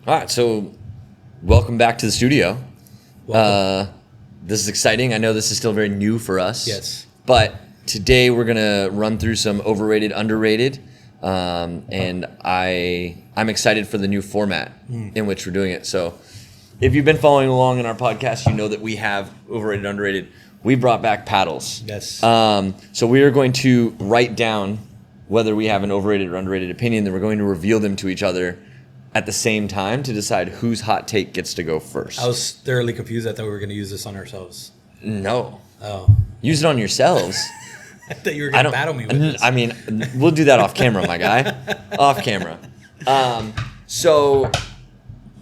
All right, so welcome back to the studio. This is exciting. I know this is still very new for us. Yes. But today we're going to run through some overrated, underrated, and I'm excited for the new format in which we're doing it. So if you've been following along in our podcast, you know that we have overrated, underrated. We brought back paddles. Yes. So we are going to write down whether we have an overrated or underrated opinion, then we're going to reveal them to each other at the same time to decide whose hot take gets to go first. I was thoroughly confused. I thought we were going to use this on ourselves. No. Oh. Use it on yourselves. I thought you were going to battle me with this. I mean, we'll do that off camera, my guy. Off camera. So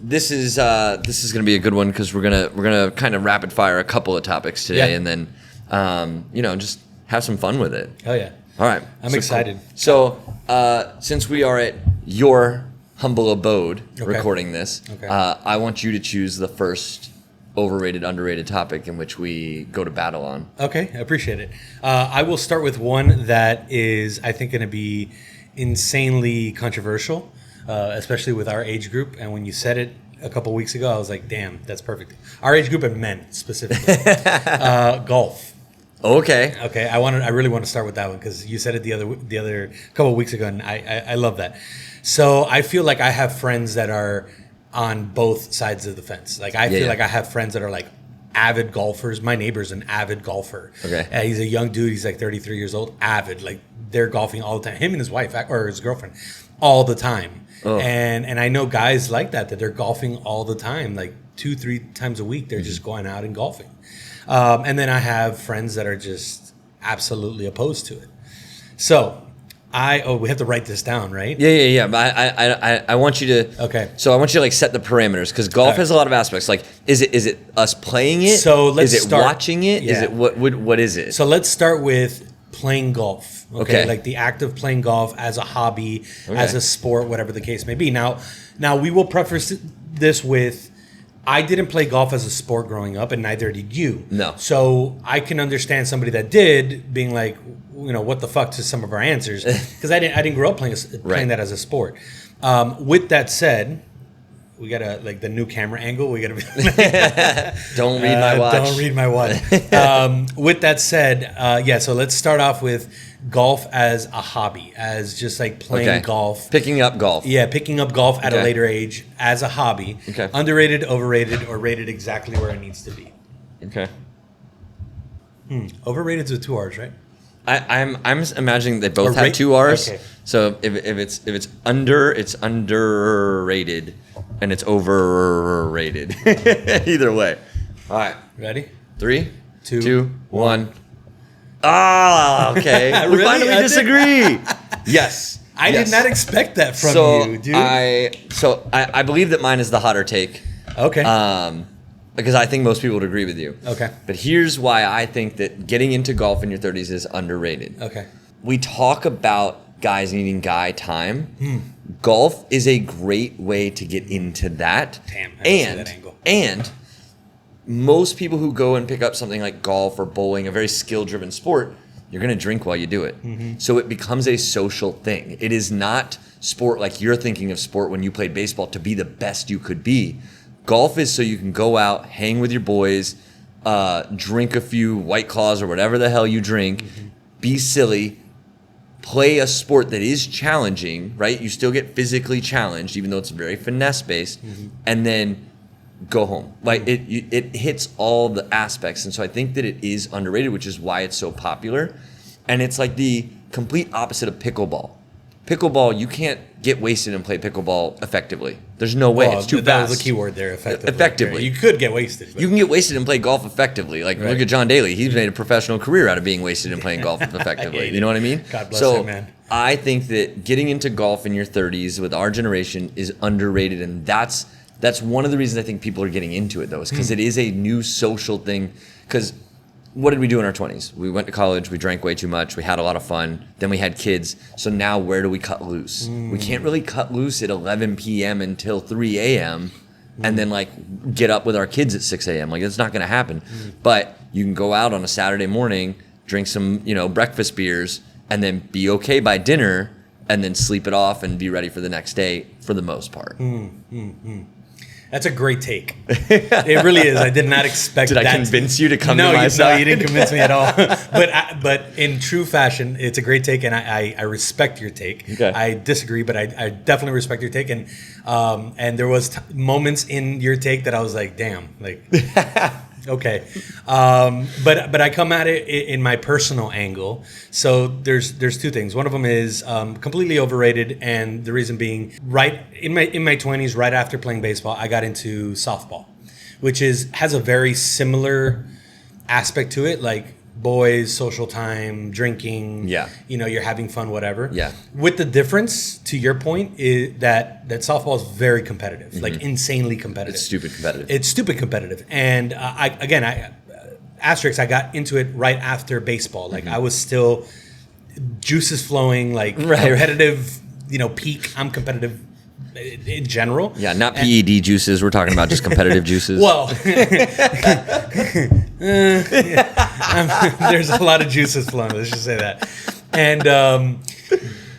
this is going to be a good one because we're gonna kind of rapid fire a couple of topics today, and then just have some fun with it. Oh yeah. All right. I'm excited. So since we are at your humble abode recording this, I want you to choose the first overrated, underrated topic in which we go to battle on. Okay, I appreciate it. I will start with one that is, I think, going to be insanely controversial, especially with our age group. And when you said it a couple weeks ago, I was like, damn, that's perfect. Our age group and men specifically. Golf. Okay. Okay, I really want to start with that one because you said it the other couple of weeks ago, and I love that. So I feel like I have friends that are on both sides of the fence. Like I feel like I have friends that are like avid golfers. My neighbor's an avid golfer. Okay. He's a young dude. He's like 33 years old. Avid. Like they're golfing all the time. Him and his wife or his girlfriend all the time. Oh. And I know guys like that they're golfing all the time, like 2-3 times a week. They're just going out and golfing. And then I have friends that are just absolutely opposed to it. So we have to write this down, right? Yeah. But I want you to. Okay. So I want you to set the parameters because golf has a lot of aspects. Like, is it us playing it? So let's start watching it? Yeah. Is it what is it? So let's start with playing golf. Okay. Like the act of playing golf as a hobby, as a sport, whatever the case may be. Now we will preface this with, I didn't play golf as a sport growing up, and neither did you. No. So I can understand somebody that did being like, what the fuck to some of our answers, because I didn't grow up playing that as a sport. With that said, we gotta like the new camera angle. We gotta don't read my watch. Don't read my watch. With that said, so let's start off with golf as a hobby, as just like playing golf, picking up golf. Yeah, picking up golf at a later age as a hobby. Okay. Underrated, overrated, or rated exactly where it needs to be. Okay. Overrated's with 2 R's, right? I'm imagining they both have 2 R's. Okay. So if it's under, it's underrated, and it's overrated. Either way. All right. Ready? 3, 2, 2, 1. Ah, okay. We finally disagree. Yes. I did not expect that from you, dude. I believe that mine is the hotter take. Okay. Because I think most people would agree with you. Okay. But here's why I think that getting into golf in your 30s is underrated. Okay. We talk about guys needing guy time. Golf is a great way to get into that. Damn, I didn't see that angle. And most people who go and pick up something like golf or bowling, a very skill-driven sport, you're going to drink while you do it. Mm-hmm. So it becomes a social thing. It is not sport like you're thinking of sport when you played baseball to be the best you could be. Golf is so you can go out, hang with your boys, drink a few White Claws or whatever the hell you drink, be silly, play a sport that is challenging, right? You still get physically challenged, even though it's very finesse-based, and then go home. Like it hits all the aspects. And so I think that it is underrated, which is why it's so popular. And it's like the complete opposite of pickleball. Pickleball, you can't get wasted and play pickleball effectively. There's no way. It's too fast. That was the key word there, effectively. You could get wasted. You can get wasted and play golf effectively. Like, look at John Daly. He's made a professional career out of being wasted and playing golf effectively. You know what I mean? God bless him, man. I think that getting into golf in your 30s with our generation is underrated, and that's one of the reasons I think people are getting into it, though, is because it is a new social thing. Because what did we do in our 20s? We went to college, we drank way too much, we had a lot of fun, then we had kids. So now where do we cut loose? We can't really cut loose at 11 p.m. until 3 a.m. and then like get up with our kids at 6 a.m. Like that's not going to happen. But you can go out on a Saturday morning, drink some, breakfast beers, and then be okay by dinner and then sleep it off and be ready for the next day for the most part. That's a great take. It really is. I did not expect Did that. I convince you to come to my No, side? you didn't convince me at all. But in true fashion, it's a great take, and I respect your take. Okay. I disagree, but I definitely respect your take. And there was moments in your take that I was like, damn, like, okay. But I come at it in my personal angle. So there's two things. One of them is completely overrated, and the reason being, right in my 20s, right after playing baseball, I got into softball, which has a very similar aspect to it, like boys, social time, drinking. Yeah. You're having fun, whatever. Yeah. With the difference, to your point, is that softball is very competitive, like insanely competitive. It's stupid competitive. It's stupid competitive. And asterisk, I got into it right after baseball. Like I was still juices flowing, like competitive, peak. I'm competitive in general. Yeah, not PED juices. We're talking about just competitive juices. Well, there's a lot of juices flowing. Let's just say that.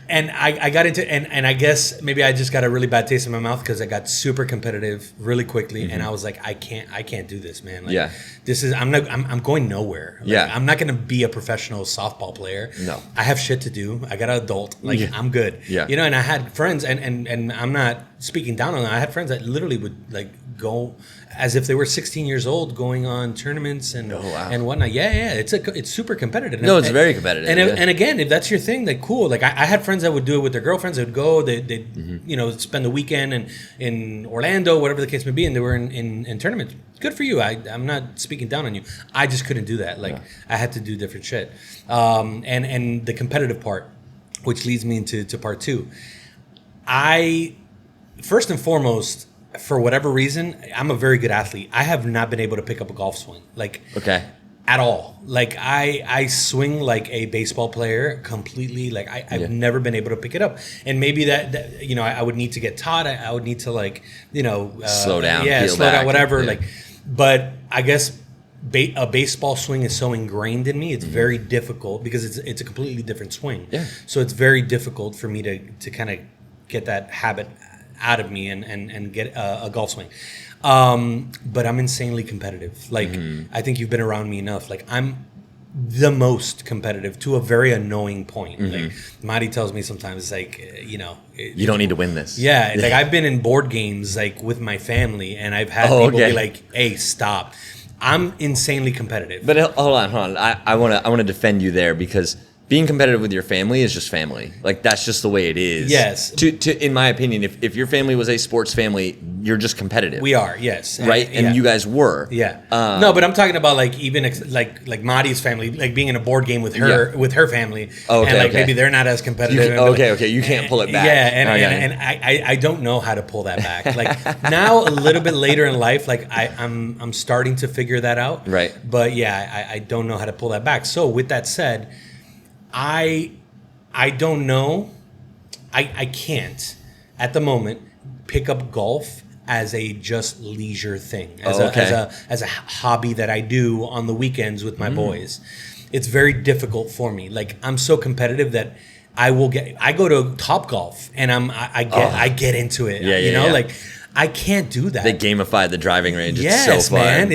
And I got into and I guess maybe I just got a really bad taste in my mouth because I got super competitive really quickly, and I was like, I can't do this, man. Like, this is I'm going nowhere. Like, I'm not gonna be a professional softball player. No, I have shit to do. I got an adult. Like I'm good. Yeah, and I had friends, and I'm not speaking down on them. I had friends that literally would like go as if they were 16 years old, going on tournaments and and whatnot. Yeah, it's super competitive. No, it's very competitive. And again, if that's your thing, like cool. Like I had friends that would do it with their girlfriends. They would go, they'd spend the weekend in Orlando, whatever the case may be, and they were in tournaments. Good for you. I'm not speaking down on you. I just couldn't do that. Like I had to do different shit. And the competitive part, which leads me into part two. First and foremost, for whatever reason, I'm a very good athlete. I have not been able to pick up a golf swing, at all. Like I swing like a baseball player completely. Like I've never been able to pick it up. And maybe that I would need to get taught. I would need to slow down, slow down, whatever. But I guess a baseball swing is so ingrained in me. It's very difficult because it's a completely different swing. Yeah. So it's very difficult for me to kind of get that habit out of me and get a golf swing. But I'm insanely competitive. Like I think you've been around me enough. Like I'm the most competitive to a very annoying point. Like Madi tells me sometimes, like, you don't need to win this. Yeah. Like I've been in board games like with my family, and I've had people be like, hey, stop. I'm insanely competitive. But hold on. I want to defend you there, because being competitive with your family is just family. Like that's just the way it is. Yes. In my opinion, if your family was a sports family, you're just competitive. We are, yes. Right? And you guys were. Yeah. No, but I'm talking about like even like Madi's family, like being in a board game with her family. Okay, and like maybe they're not as competitive. You can't pull it back. Yeah, and I don't know how to pull that back. Like now a little bit later in life, like I'm starting to figure that out. Right. But yeah, I don't know how to pull that back. So with that said, I don't know. I can't at the moment pick up golf as a just leisure thing, as a hobby that I do on the weekends with my boys. It's very difficult for me. Like I'm so competitive that I go to Topgolf and I get into it. Like I can't do that. They gamify the driving range. Yes, it's so fun. Man.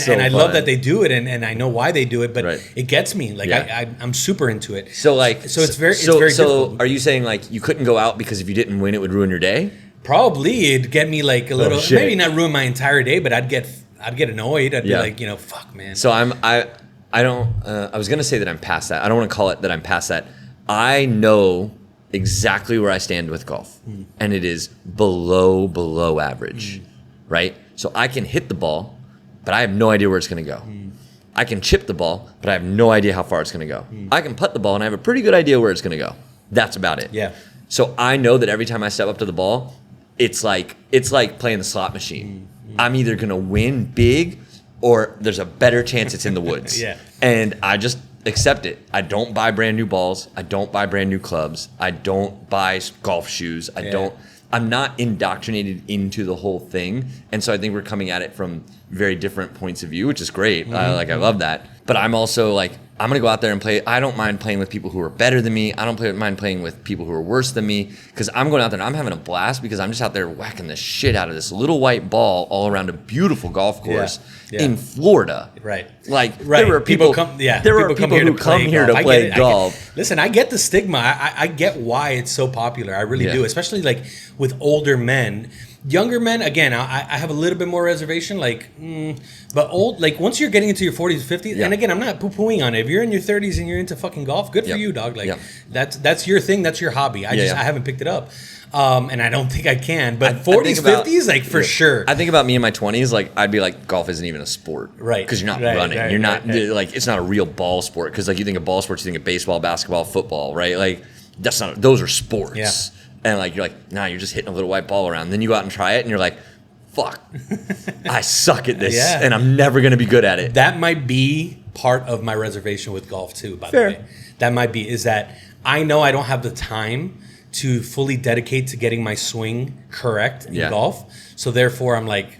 And I love that they do it, and I know why they do it, but it gets me. Like I'm super into it. So it's very difficult. So are you saying like you couldn't go out because if you didn't win, it would ruin your day? Probably it'd get me like a little, maybe not ruin my entire day, but I'd get annoyed. I'd be like, fuck, man. So I was gonna say that I'm past that. I don't want to call it that I'm past that. I know exactly where I stand with golf, and it is below average, right? So I can hit the ball, but I have no idea where it's gonna go. I can chip the ball, but I have no idea how far it's gonna go. I can putt the ball, and I have a pretty good idea where it's gonna go. That's about it. Yeah. So I know that every time I step up to the ball, it's like playing the slot machine. I'm either gonna win big, or there's a better chance it's in the woods. Yeah. And I just accept it. I don't buy brand new balls. I don't buy brand new clubs. I don't buy golf shoes. I'm not indoctrinated into the whole thing. And so I think we're coming at it from very different points of view, which is great. I love that. But I'm also like, I'm going to go out there and play. I don't mind playing with people who are better than me. I don't mind playing with people who are worse than me, because I'm going out there and I'm having a blast because I'm just out there whacking the shit out of this little white ball all around a beautiful golf course in Florida. Right. Like, there are people who come here to play golf. Listen, I get the stigma. I get why it's so popular. I really do, especially like with older men. Younger men, again, I have a little bit more reservation, but once you're getting into your 40s, 50s, and again, I'm not poo-pooing on it. If you're in your 30s and you're into fucking golf, good for you, dog. Like, that's your thing, that's your hobby. I haven't picked it up, and I don't think I can. But 40s, 50s, like for sure. I think about me in my 20s, like I'd be like, golf isn't even a sport, right? Because you're not running, you're not like, it's not a real ball sport. Because like you think of ball sports, you think of baseball, basketball, football, right? Like those are sports. Yeah. And like you're like, nah, you're just hitting a little white ball around. Then you go out and try it, and you're like, fuck, I suck at this, and I'm never gonna be good at it. That might be part of my reservation with golf too. By the way, that might be is that I know I don't have the time to fully dedicate to getting my swing correct in golf. So therefore, I'm like,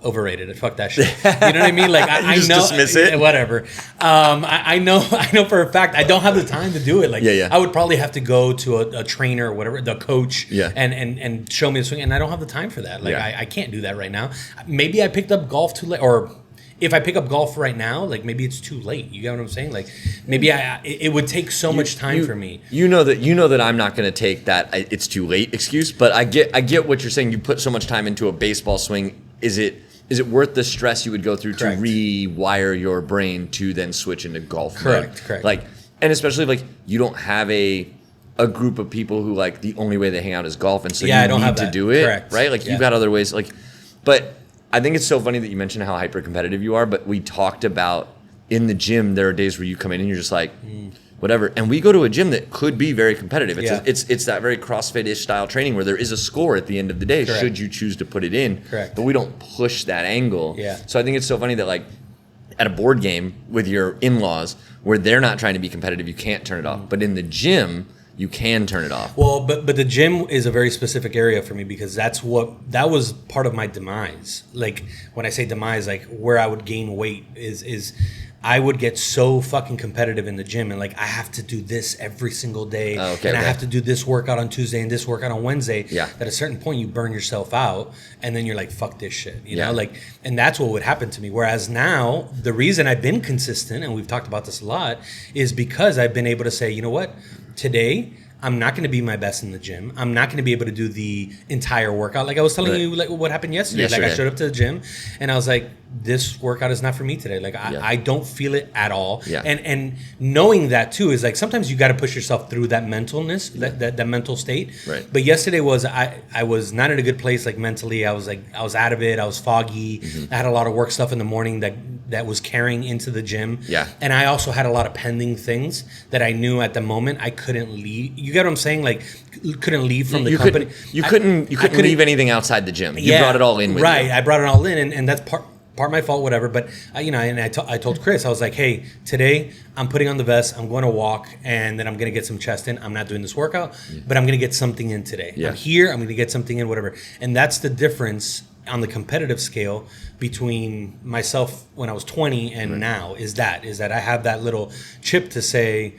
overrated. Fuck that shit. You know what I mean? Like I just know, dismiss it. Whatever. I know for a fact I don't have the time to do it. Like I would probably have to go to a trainer or whatever, the coach, and show me the swing, and I don't have the time for that. Like I can't do that right now. Maybe I picked up golf too late, or if I pick up golf right now, like maybe it's too late. You get what I'm saying? Like maybe it would take so much time for me. You know that I'm not going to take that it's too late excuse, but I get what you're saying. You put so much time into a baseball swing. Is it worth the stress you would go through to rewire your brain to then switch into golf mode? Correct. Like, and especially like you don't have a group of people who like the only way they hang out is golf, and so you need to do it, right? Like you've got other ways. Like, but I think it's so funny that you mentioned how hyper competitive you are. But we talked about in the gym, there are days where you come in and you're just like, whatever. And we go to a gym that could be very competitive. It's that very CrossFit-ish style training where there is a score at the end of the day, should you choose to put it in. Correct. But we don't push that angle. Yeah. So I think it's so funny that like at a board game with your in-laws where they're not trying to be competitive, you can't turn it off. But in the gym, you can turn it off. Well, but the gym is a very specific area for me because that was part of my demise. Like when I say demise, like where I would gain weight is I would get so fucking competitive in the gym and like I have to do this every single day, I have to do this workout on Tuesday and this workout on Wednesday. Yeah. That at a certain point you burn yourself out and then you're like, fuck this shit, you know, like, and that's what would happen to me. Whereas now the reason I've been consistent, and we've talked about this a lot, is because I've been able to say, you know what, today I'm not going to be my best in the gym. I'm not going to be able to do the entire workout. Like I was telling you, like what happened yesterday. Like I showed up to the gym and I was like, this workout is not for me today. Like I don't feel it at all. Yeah. And knowing that too is like sometimes you got to push yourself through that mentalness, that mental state. Right. But yesterday was I was not in a good place like mentally. I was out of it. I was foggy. I had a lot of work stuff in the morning that was carrying into the gym. Yeah. And I also had a lot of pending things that I knew at the moment I couldn't leave. You get what I'm saying? Like couldn't leave from the company. You couldn't leave anything outside the gym. You brought it all in with you. Right. I brought it all in and that's part my fault, whatever. But I told Chris, I was like, hey, today I'm putting on the vest, I'm going to walk, and then I'm going to get some chest in. I'm not doing this workout, but I'm going to get something in today. Yeah. I'm here, I'm going to get something in, whatever. And that's the difference on the competitive scale between myself when I was 20 and now is that I have that little chip to say,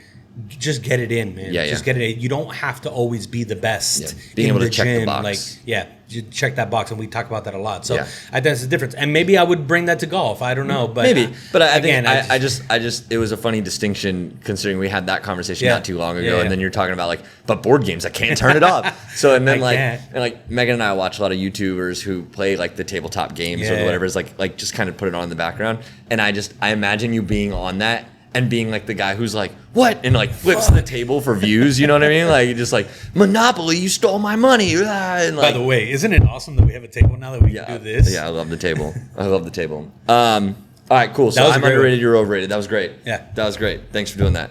just get it in, man. Just get it in. You don't have to always be the best. Being able to check the box. Like, you check that box, and we talk about that a lot. So I think that's the difference. And maybe I would bring that to golf. I don't know, but maybe. But I just it was a funny distinction considering we had that conversation not too long ago, and then you're talking about like, but board games, I can't turn it off. So and then like Megan and I watch a lot of YouTubers who play like the tabletop games or whatever. Is like just kind of put it on in the background, and I imagine you being on that. And being like the guy who's like, what? And like flips the table for views, you know what I mean? Like just like, Monopoly, you stole my money. And like, by the way, isn't it awesome that we have a table now that we can do this? Yeah, I love the table. All right, cool. So I'm underrated, you're overrated. That was great. Yeah. That was great. Thanks for doing that.